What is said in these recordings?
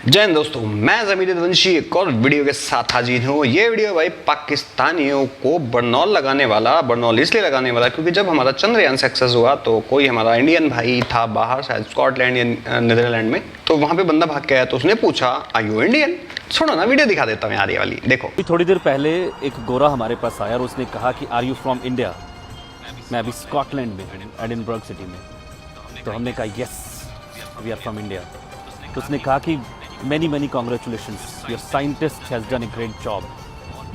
जय हिंद दोस्तों, मैं ज़मीर वंशी एक और वीडियो के साथ हाजिर हूँ। ये वीडियो भाई पाकिस्तानियों को बरनौल इसलिए लगाने वाला क्योंकि जब हमारा चंद्रयान सक्सेस हुआ तो कोई हमारा इंडियन भाई था बाहर, शायद स्कॉटलैंड या नीदरलैंड में, तो वहाँ पे बंदा भाग के आया तो उसने पूछा आर यू इंडियन। सुनो ना, वीडियो दिखा देता हूँ यार, ये वाली देखो। थोड़ी देर पहले एक गोरा हमारे पास आया और उसने कहा कि आर यू फ्रॉम इंडिया। मैं अभी स्कॉटलैंड में, एडिनबर्ग सिटी में। तो हमने कहा yes we are from India. तो उसने कहा कि many congratulations, your scientist has done a great job.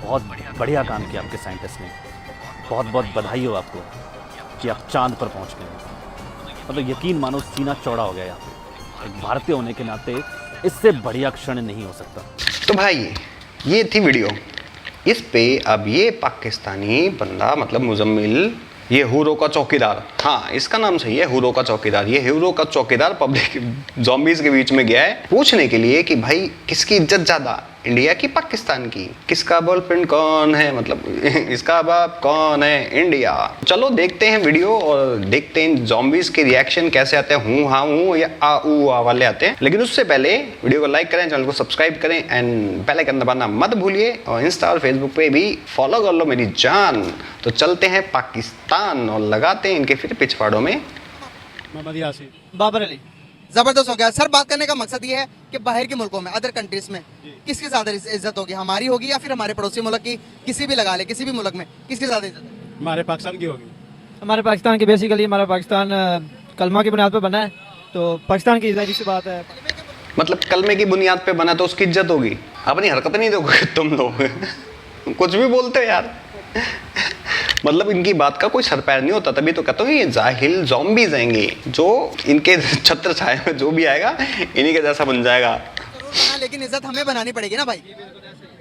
बहुत बढ़िया काम किया आपके साइंटिस्ट ने, बहुत बहुत बधाई हो आपको कि आप चांद पर पहुंच गए। मतलब यकीन मानो सीना चौड़ा हो गया यहाँ पे। एक भारतीय होने के नाते इससे बढ़िया क्षण नहीं हो सकता। तो भाई ये थी वीडियो। इस पे अब ये पाकिस्तानी बंदा मतलब मुजम्मिल, ये हुरो का चौकीदार, हाँ इसका नाम सही है, हुरो का चौकीदार। ये हुरो का चौकीदार पब्लिक ज़ॉम्बीज़ के बीच में गया है पूछने के लिए कि भाई किसकी इज्जत ज़्यादा, इंडिया की पाकिस्तान की, किसका बॉयफ्रेंड कौन है, मतलब इसका बाप कौन है, इंडिया। चलो देखते हैं वीडियो और देखते हैं ज़ॉम्बीज़ के रिएक्शन कैसे आते हैं, हूँ हाँ हूँ या आ ऊ आ वाले आते हैं। लेकिन उससे पहले वीडियो को लाइक करें, चैनल को सब्सक्राइब करें एंड बेल आइकन दबाना मत भूलिए, और इंस्टा और फेसबुक पे भी फॉलो कर लो मेरी जान। तो चलते हैं पाकिस्तान और लगाते हैं इनके फिर पिछवाड़ों में। मोहम्मद यासीन, बाबर अली। जबरदस्त हो गया सर। बात करने का मकसद ये है कि बाहर के मुल्कों में, अदर कंट्रीज में किसकी ज्यादा इज्जत होगी, हमारी होगी या फिर हमारे पड़ोसी मुल्क की? किसी भी लगा ले, किसी भी मुल्क में किसकी ज्यादा इज्जत है? हमारे पाकिस्तान की होगी। हमारे पाकिस्तान की बेसिकली हमारा पाकिस्तान कलमा की बुनियाद पर बना है, तो पाकिस्तान की जाहिर सी बात है। मतलब कलमे की बुनियाद पे बना तो उसकी इज्जत होगी। अपनी हरकत नहीं दोगे तुम लोग कुछ भी बोलते हो यार। मतलब इनकी बात का कोई सर पैर नहीं होता, तभी तो कहता हूँ ये जाहिल ज़ॉम्बीज़ आएंगे जो इनके छत्र छाया में जो भी आएगा इन्हीं के जैसा बन जाएगा। हाँ, लेकिन इज्जत हमें बनानी पड़ेगी ना भाई।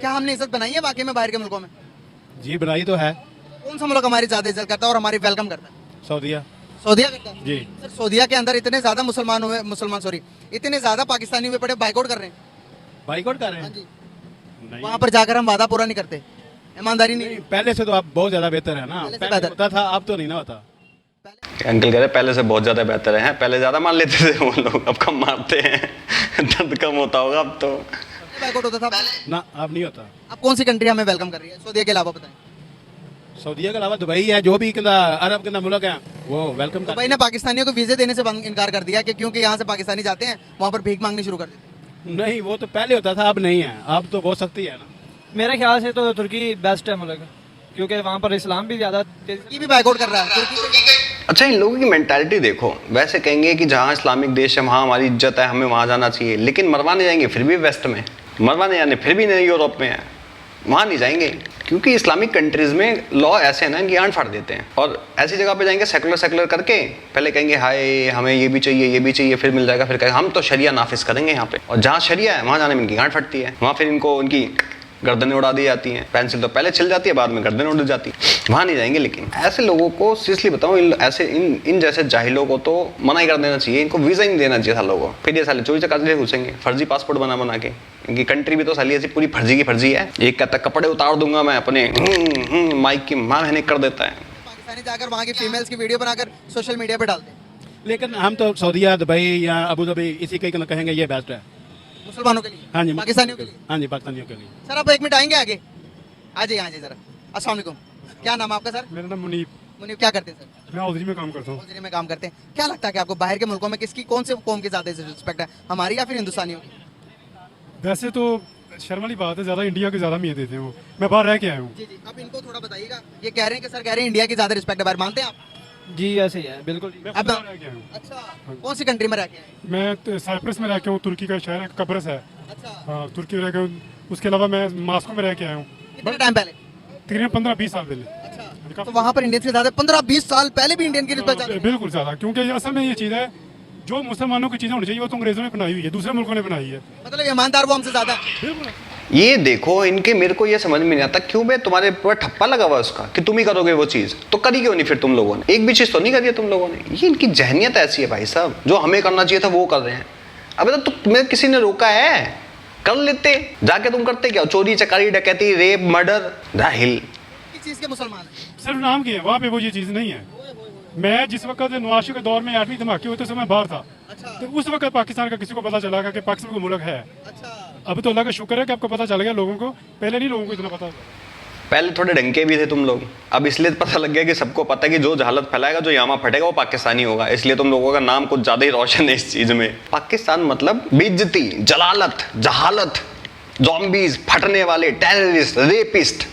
क्या हमने इज्जत बनाई है वाकई में बाहर के मुल्कों में? जी बनाई तो है। कौन सा मुल्क हमारी ज्यादा इज्जत करता है और हमारी वेलकम करता है? सऊदीया। सऊदीया करता है जी। सर, सऊदीया के अंदर इतने ज्यादा इतने ज्यादा पाकिस्तानी हुए पड़े बाइकआउट कर रहे हैं। बाइकआउट कर रहे हाँ हैं? जी। नहीं। वहाँ पर जाकर हम वादा पूरा नहीं करते, ईमानदारी नहीं। पहले से तो आप बहुत ज्यादा बेहतर है ना। पहले से पहले बेहतर। होता था, अब तो नहीं ना होता। अंकल कह रहे पहले से बहुत ज़्यादा बेहतर है। पहले ज़्यादा मान लेते थे वो लोग, अब कम मारते हैं दर्द कम होता होगा अब तो। बाइकआउट होता था ना अब नहीं होता। अब कौन सी कंट्री हमें वेलकम कर रही है सऊदीया के अलावा? बताएं। सऊदीया के अलावा दुबई है, जो भी अरब के मुल्क है वो वेलकम कर। दुबई ने पाकिस्तानियों को वीजे देने से इनकार कर दिया कि क्योंकि यहाँ से पाकिस्तानी जाते हैं वहाँ पर भीख मांगनी शुरू कर देते हैं। नहीं, वो तो पहले होता था, अब नहीं है। अब तो बहुत सख्ती है ना। मेरे ख्याल से तो तुर्की बेस्ट है मुल्क, क्योंकि वहाँ पर इस्लाम भी ज़्यादा तुर्की भी बाइकआउट कर रहा है। तुर्की अच्छा, इन लोगों की मेंटालिटी देखो। वैसे कहेंगे कि जहाँ इस्लामिक देश है वहाँ हमारी इज्जत है, हमें वहाँ जाना चाहिए, लेकिन मरवाने जाएंगे फिर भी वेस्ट में, मरवाने जाने फिर भी नहीं यूरोप में है, वहाँ नहीं जाएंगे क्योंकि इस्लामिक कंट्रीज़ में लॉ ऐसे है ना, इनकी आंट फाड़ देते हैं। और ऐसी जगह पे जाएंगे सेकुलर करके, पहले कहेंगे हाय हमें ये भी चाहिए फिर मिल जाएगा, फिर कहेंगे हम तो शरिया नाफिज करेंगे यहाँ पे, और जहाँ शरिया है वहाँ जाने में इनकी गांठ फटती है। वहाँ फिर इनको उनकी गर्दनें उड़ा दी जाती हैं। पेंसिल तो पहले छिल जाती है, बाद में गर्दनें उड़ जाती है, वहाँ नहीं जाएंगे। लेकिन ऐसे लोगों को सीरियसली बताऊँ, इन जैसे जाहिलों को तो मना ही कर देना चाहिए, इनको वीज़ा ही नहीं देना चाहिए सालों को। फिर ये साले चोरी चकारी से घुसेंगे, फर्जी पासपोर्ट बना के। इनकी कंट्री भी तो साली ऐसी पूरी फर्जी की फर्जी है। एक कहता कपड़े उतार दूंगा मैं अपने, माइक की माँ बहने कर देता है। पाकिस्तानी जाकर वहाँ की फीमेल्स की वीडियो बनाकर सोशल मीडिया पे डालते हैं। लेकिन हम तो सऊदीया, दुबई या अबू धाबी इसी के कहेंगे ये बेस्ट है मुसलमानों के लिए, हाँ जी, पाकिस्तानियों के लिए। हाँ जी, पाकिस्तानियों के लिए। सर आप 1 मिनट आएंगे आगे? आ जाइए जरा। अस्सलाम वालेकुम, क्या नाम है आपका सर? मेरा नाम मुनीब। मुनीब, क्या करते हैं सर? मैं हौजरी में काम करता हूँ। हौजरी में काम करते हैं। क्या लगता है कि आपको बाहर के मुल्कों में किसकी, कौन से कौम की ज्यादा रिस्पेक्ट है, हमारी या फिर हिंदुस्तानियों की? वैसे तो शर्म वाली बात है, ज़्यादा इंडिया के ज़्यादा मियाँ देते हैं वो। मैं बाहर रह के आया हूँ। जी जी, अब इनको थोड़ा बताइएगा। ये कह रहे हैं कि सर कह रहे हैं इंडिया की ज्यादा रिस्पेक्ट है बाहर, मानते हैं आप? जी ऐसे ही है बिल्कुल। मैं अब खुद बाहर रह के आया हूँ। अच्छा, कौन सी कंट्री में रह के आए? मैं तो साइप्रस में रह के हूँ, तुर्की का शहर है, कब्रस है। अच्छा, हाँ, तुर्की में रह के हूँ। उसके अलावा मैं मास्को में रह के आया हूँ कितने टाइम पहले? तकरीबन 15-20 साल पहले। अच्छा, तो वहाँ पर इंडियन से ज्यादा 15-20 साल पहले भी इंडियन की रिस्पेक्ट? बिल्कुल ज़्यादा, क्योंकि असल में ये चीज़ है, जो मुसलमानों की चीज़ें होनी चाहिए वो तो अंग्रेज़ों ने बनाई हुई है, दूसरे मुल्कों ने बनाई है। मतलब ईमानदार वो हमसे ज्यादा? बिल्कुल। ये देखो इनके, मेरे को ये समझ में नहीं आता क्यों बे तुम्हारे ऊपर ठप्पा लगा हुआ उसका कि तुम ही करोगे वो चीज़, तो करी क्यों नहीं फिर तुम लोगों ने? एक भी चीज़ तो नहीं करी है तुम लोगों ने। ये इनकी जहनियत ऐसी है भाई साहब, जो हमें करना चाहिए था वो कर रहे हैं। अबे तो तुम्हें किसी ने रोका है? कर लेते, जाके तुम करते क्या? चोरी चकारी डकैती रेप मर्डर, जाहिल। किस चीज के मुसलमान हैं? सिर्फ नाम की है, वहाँ पे वो ये चीज़ नहीं है। मैं जिस वक्त नवाशी के दौर में 8वीं धमाके हुए थे, मैं बाहर था, अच्छा तो उस वक्त पाकिस्तान का किसी को पता चला कि पाकिस्तान को मुल्क है। अच्छा अब तो अल्लाह का शुक्र है कि आपको पता चल गया लोगों को, पहले नहीं लोगों को इतना पता। पहले थोड़े डंके भी थे तुम लोग, अब इसलिए पता लग गया कि सबको पता है कि जो जहालत फैलाएगा, जो यामा फटेगा वो पाकिस्तानी होगा, इसलिए तुम लोगों का नाम कुछ ज्यादा ही रोशन है इस चीज में। पाकिस्तान मतलब बेइज्जती, जलालत, जहालत, ज़ॉम्बीज, फटने वाले, टेररिस्ट, रेपिस्ट,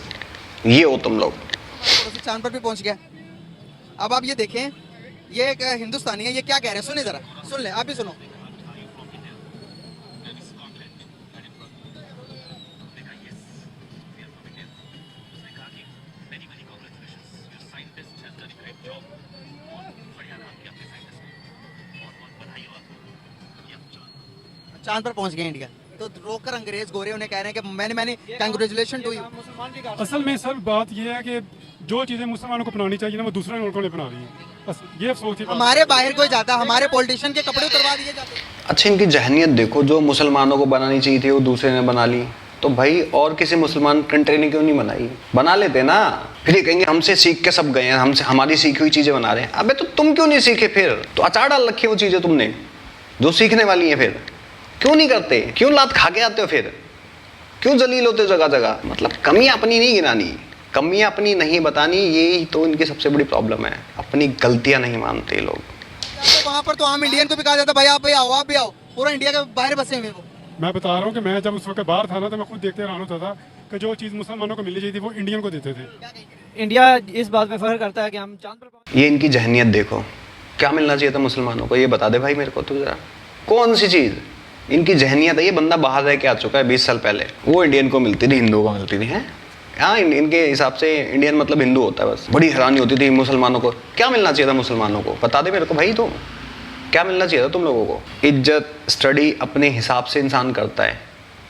ये हो तुम लोग। पड़ोसी चांद पर भी पहुंच गया। अब आप ये देखें, ये एक हिंदुस्तानी है, ये क्या कह रहे हैं सुनिए जरा, सुन ले आप भी सुनो। चांद पर पहुंच गए इंडिया, तो रोकर अंग्रेज गोरे उन्हें कह रहे हैं कि मैंने कंग्रेचुलेशन टू यू। असल में सर बात यह है कि जो चीज़ें मुसलमानों को अपनानी चाहिए ना वो दूसरे मुल्कों ने अपना ली हैं, बस ये अफसोस की बात है। हमारे बाहर कोई जाता, हमारे पॉलिटिशियन के कपड़े उतरवा दिए जाते। अच्छा, इनकी जहनियत देखो, जो मुसलमानों को बनानी चाहिए थी वो दूसरे ने बना ली, तो भाई और किसी मुसलमान कंट्री ने क्यों नहीं बनाई? बना लेते ना। फिर ये कहेंगे हमसे सीख के सब गए हैं, हमसे हमारी सीखी हुई चीजें बना रहे हैं। अबे तो तुम क्यों नहीं सीखे? फिर तो अचार डाल रखी वो चीजें तुमने जो सीखने वाली हैं, फिर क्यों नहीं करते? क्यों लात खा के आते हो? फिर क्यों जलील होते हो जगह जगह? मतलब कमियां अपनी नहीं गिनानी, कमियां अपनी नहीं बतानी, यही तो इनकी सबसे बड़ी प्रॉब्लम है, अपनी गलतियां नहीं मानते लोग। तो वहाँ पर तो आम इंडियन को भी कहा जाता भाई आप भी आओ, आप भी आओ, पूरा इंडिया के बाहर बसे हुए वो। मैं बता रहा हूँ कि मैं जब उस वक्त बाहर था ना तो मैं खुद देखते रहा होता था कि जो चीज़ मुसलमानों को मिलनी चाहिए थी वो इंडियन को देते थे। इंडिया इस बात पे फख्र करता है कि हम चांद पर पहुंच। ये इनकी जहनियत देखो, क्या मिलना चाहिए था मुसलमानों को? ये बता दे भाई मेरे को तू जरा, कौन सी चीज इनकी जहनियत है? ये बंदा बाहर रह के आ चुका है 20 साल पहले, वो इंडियन को मिलती थी, हिंदुओं को मिलती थी। हैं हाँ, इनके हिसाब से इंडियन मतलब हिंदू होता है बस। बड़ी हैरानी होती थी मुसलमानों को, क्या मिलना चाहिए था मुसलमानों को? बता दे मेरे को भाई, तुम क्या मिलना चाहिए था तुम लोगों को? इज्जत, स्टडी अपने हिसाब से इंसान करता है,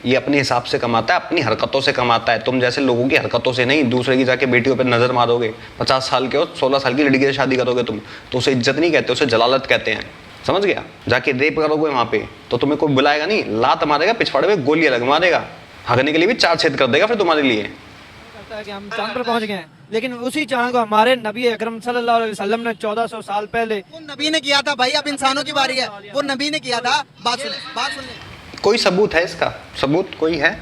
ये अपने हिसाब से कमाता है, अपनी हरकतों से कमाता है। तुम जैसे लोगों की हरकतों से नहीं। दूसरे की जाके बेटियों पर नजर मारोगे, 50 साल के हो, 16 साल की लड़की से शादी करोगे तुम, तो उसे इज्जत नहीं कहते, उसे जलालत कहते हैं, समझ गया? जाके रेप करोगे वहां पे तो तुम्हें कोई बुलाएगा नहीं, लात मारेगा, पिछवाड़े में गोलियां लग मारेगा, हगने के लिए भी 4 छेद कर देगा फिर तुम्हारे लिए। करता है कि हम चांद पर पहुंच गए हैं, लेकिन उसी चांद को हमारे नबी अकरम सल्लल्लाहु अलैहि वसल्लम ने 1400 साल पहले, वो नबी ने किया था भाई, अब इंसानों की बारी है, वो नबी ने किया था। बात सुन ले। कोई सबूत है इसका? सबूत कोई है?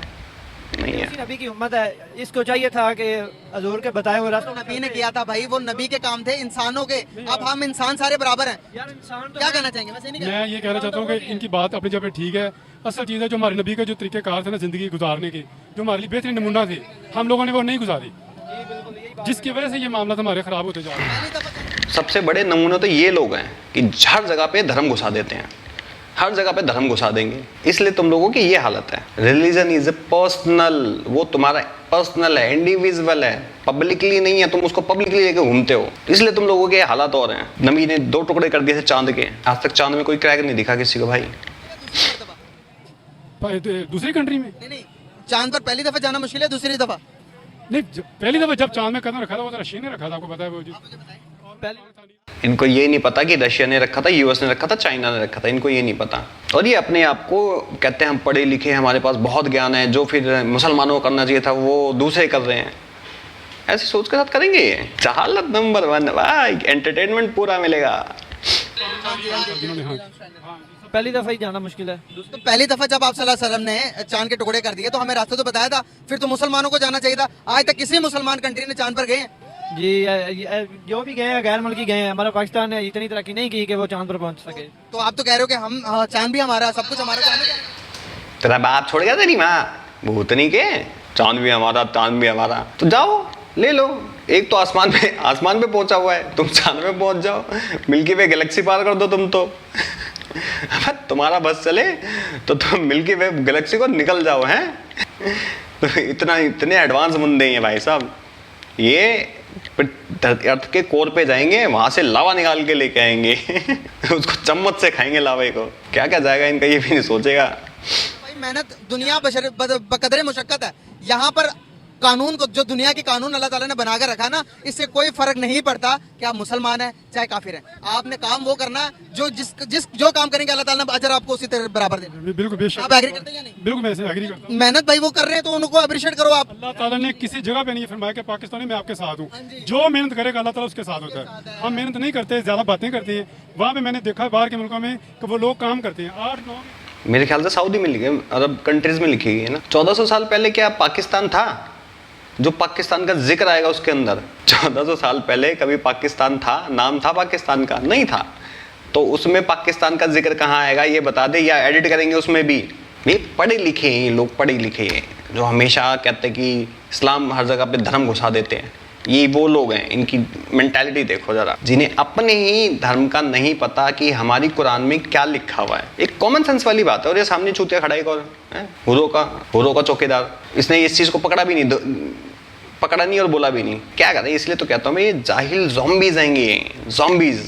नहीं है। उसी नबी की उम्मत है, इसको चाहिए था कि हजूर के बताए हुए रास्ते नबी ने किया था भाई, वो नबी के काम थे इंसानों के। अब हम इंसान सारे बराबर हैं। यार इंसान तो क्या कहना चाहेंगे? वैसे नहीं मैं ये कहना चाहता हूँ कि इनकी बात अपनी जगह ठीक है। असल चीज़ है जो हमारे नबी के जो तरीक़ेकार थे ना ज़िंदगी गुजारने के, जो हमारे लिए बेहतरीन नमूना थे, हम लोगों ने वो नहीं गुजारी, जिसकी वजह से ये मामला हमारे ख़राब होते जा रहे हैं। सबसे बड़े नमूने तो ये लोग हैं कि हर जगह पे धर्म घुसा देते हैं, हर जगह पे धर्म घुसा देंगे, इसलिए तुम लोगों की ये हालत है। रिलीजन इज ए पर्सनल, वो तुम्हारा पर्सनल है, इंडिविजुअल है, पब्लिकली नहीं है। तुम उसको पब्लिकली लेके घूमते हो, इसलिए तुम लोगों के हालात और हैं। नबी ने 2 टुकड़े कर दिए थे चांद के, आज तक चांद में कोई क्रैक नहीं दिखा किसी को भाई। दूसरी कंट्री में नहीं, चांद पर पहली दफा जाना मुश्किल है, दूसरी दफा नहीं, पहली दफा जब चांद में कदम रखा था वो तो रशिया ने रखा था, आपको पता है वो जी। इनको ये नहीं पता कि रशिया ने रखा था, यूएस ने रखा था, चाइना ने रखा था, इनको ये नहीं पता। और ये अपने आप को कहते हैं हम पढ़े लिखे, हमारे पास बहुत ज्ञान है, जो फिर मुसलमानों को करना चाहिए था वो दूसरे कर रहे हैं। ऐसी सोच के साथ करेंगे ये जहालत नंबर 1 भाई, एंटरटेनमेंट पूरा मिलेगा। पहली दफा ही जाना मुश्किल है। तो पहली दफा जब आप सल्लल्लाहु अलैहि वसल्लम ने चांद के टुकड़े कर दिए तो हमें रास्ता तो बताया था, फिर तो मुसलमानों को जाना चाहिए था। आज तक किसी मुसलमान कंट्री ने चांद पर गए हैं? जी जो भी गए हैं गैर मुल्की गए हैं, हमारा पाकिस्तान ने इतनी तरक्की नहीं की कि वो चांद पर पहुंच सके। तो आप तो कह रहे हो कि हम चांद भी हमारा, सब कुछ हमारा, जाने का। तेरा बाप छोड़ गया तेरी माँ भूतनी के, चांद भी हमारा, चांद भी हमारा, तो जाओ ले लो। एक तो आसमान पे पहुंचा हुआ है, तुम चांद में पहुंच जाओ, मिल्की वे गैलेक्सी पार कर दो तुम तो। तुम्हारा बस चले तो तुम मिल्की वे गैलेक्सी को निकल जाओ। हैं तो इतने एडवांस बंदे हैं भाई साहब। ये अर्थ के कोर पे जाएंगे, वहां से लावा निकाल के लेके आएंगे। उसको चम्मच से खाएंगे लावे को। क्या क्या जाएगा इनका ये भी नहीं सोचेगा। भाई मेहनत दुनिया बकदरे मुशक्कत है। यहाँ पर कानून को, जो दुनिया के कानून अल्लाह ताला ने बना कर रखा ना, इससे कोई फर्क नहीं पड़ता कि आप मुसलमान हैं चाहे काफिर हैं। आपने काम वो करना जो जो काम करेंगे अल्लाह ताला ने अजर आपको उसी तरह बराबर देना। बिल्कुल बेशक। आप एग्री करते हैं या नहीं? बिल्कुल मैं ऐसे एग्री करता हूँ। मेहनत भाई वो कर रहे हैं तो उनको अप्रिशिएट करो आप। अल्लाह ताला ने किसी जगह पे नहीं फरमाया कि पाकिस्तानी मैं आपके साथ हूँ। जो मेहनत करेगा अल्लाह ताला उसके साथ होता है। हम मेहनत नहीं करते, ज्यादा बातें करते हैं। वहाँ पे मैंने देखा बाहर के मुल्कों में कि वो लोग काम करते हैं 8-9। मेरे ख्याल से सऊदी में लिखे, अरब कंट्रीज में लिखी गई है ना। 1400 साल पहले क्या पाकिस्तान था? जो पाकिस्तान का जिक्र आएगा उसके अंदर, 1400 साल पहले कभी पाकिस्तान था? नाम था पाकिस्तान का? नहीं था। तो उसमें पाकिस्तान का जिक्र कहाँ आएगा ये बता दे, या एडिट करेंगे उसमें भी? ये पढ़े लिखे हैं लोग, पढ़े लिखे हैं जो हमेशा कहते हैं कि इस्लाम हर जगह पे धर्म घुसा देते हैं। ये वो लोग हैं, इनकी मेंटालिटी देखो जरा, जिन्हें अपने ही धर्म का नहीं पता कि हमारी कुरान में क्या लिखा हुआ है। एक कॉमन सेंस वाली बात है। और ये सामने चूतिया खड़ा एक और हुरों का चौकीदार, इसने इस चीज़ को पकड़ा नहीं और बोला भी नहीं। क्या करें? इसलिए तो कहता हूँ मैं, ये जाहिल ज़ॉम्बीज़ आएंगे, ज़ॉम्बीज़।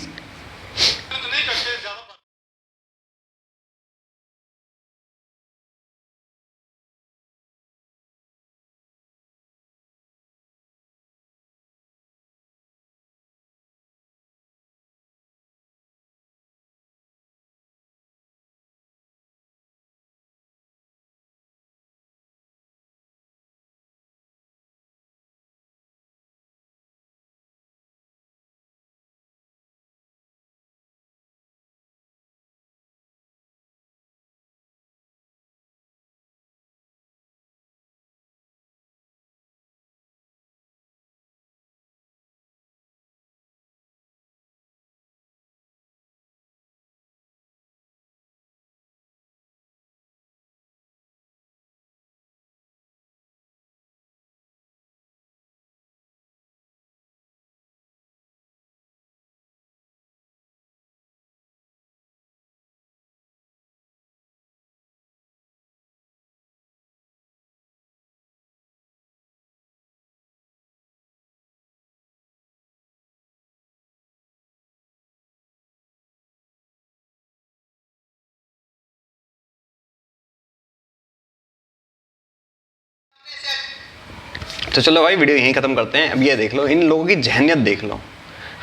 तो चलो भाई वीडियो यहीं ख़त्म करते हैं। अब ये देख लो, इन लोगों की जहनियत देख लो।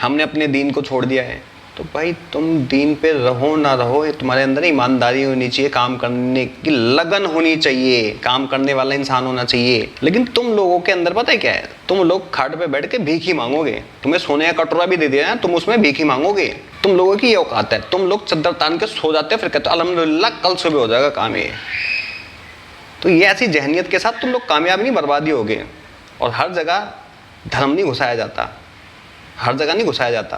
हमने अपने दीन को छोड़ दिया है, तो भाई तुम दीन पे रहो ना रहो, ये तुम्हारे अंदर ईमानदारी होनी चाहिए, काम करने की लगन होनी चाहिए, काम करने वाला इंसान होना चाहिए। लेकिन तुम लोगों के अंदर पता है क्या है? तुम लोग खाट पे बैठ के भीख ही मांगोगे। तुम्हें सोने का कटोरा भी दे दिया है, तुम उसमें भीख ही मांगोगे। तुम लोगों की ये औकात है। तुम लोग चद्दर तान के सो जाते हैं, फिर कहते हो अल्हम्दुलिल्लाह कल सुबह हो जाएगा काम ये। तो ये ऐसी जहनियत के साथ तुम लोग कामयाब नहीं, बर्बादी होगे। और हर जगह धर्म नहीं घुसाया जाता, हर जगह नहीं घुसाया जाता।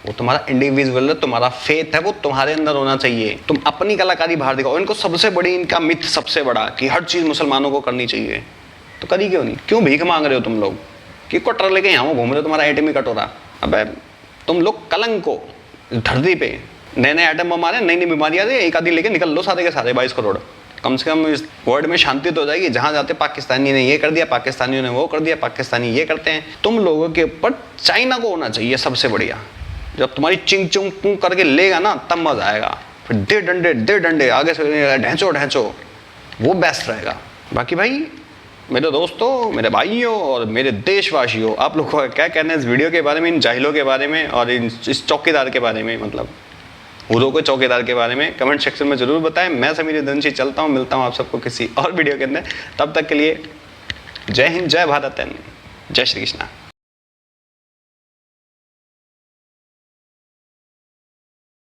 वो तुम्हारा इंडिविजुअल है, तुम्हारा फेथ है, वो तुम्हारे अंदर होना चाहिए। तुम अपनी कलाकारी बाहर दिखाओ। इनको सबसे बड़ी, इनका मिथ सबसे बड़ा कि हर चीज़ मुसलमानों को करनी चाहिए। तो करी क्यों नहीं? क्यों भीख मांग रहे हो तुम लोग? कि कटोरा लेके यहाँ घूम रहे हो, तुम्हारा एटमी कटोरा। अब तुम लोग कलंक को धरती पे, नए नए आइटम बम आ रहे हैं, नई नई बीमारियाँ आ रही है, एक आदि लेके निकल लो सारे के सारे 22 करोड़। कम से कम इस वर्ल्ड में शांति तो हो जाएगी। जहाँ जाते पाकिस्तानी ने ये कर दिया, पाकिस्तानियों ने वो कर दिया, पाकिस्तानी ये करते हैं। तुम लोगों के ऊपर चाइना को होना चाहिए सबसे बढ़िया। जब तुम्हारी चिंग चुंग पुंग करके लेगा ना, तब मजा आएगा। फिर दे डंडे आगे से ढैंचो, वो बेस्ट रहेगा। बाकी भाई मेरे दोस्तों, मेरे भाइयों और मेरे देशवासियों, आप लोगों का क्या कहना है इस वीडियो के बारे में, इन जाहिलों के बारे में और इस चौकीदार के बारे में, मतलब हुरों के चौकीदार के बारे में कमेंट सेक्शन में ज़रूर बताएं। मैं समीर दंशी चलता हूँ, मिलता हूँ आप सबको किसी और वीडियो के अंदर। तब तक के लिए जय हिंद, जय भारत एंड जय श्री कृष्णा।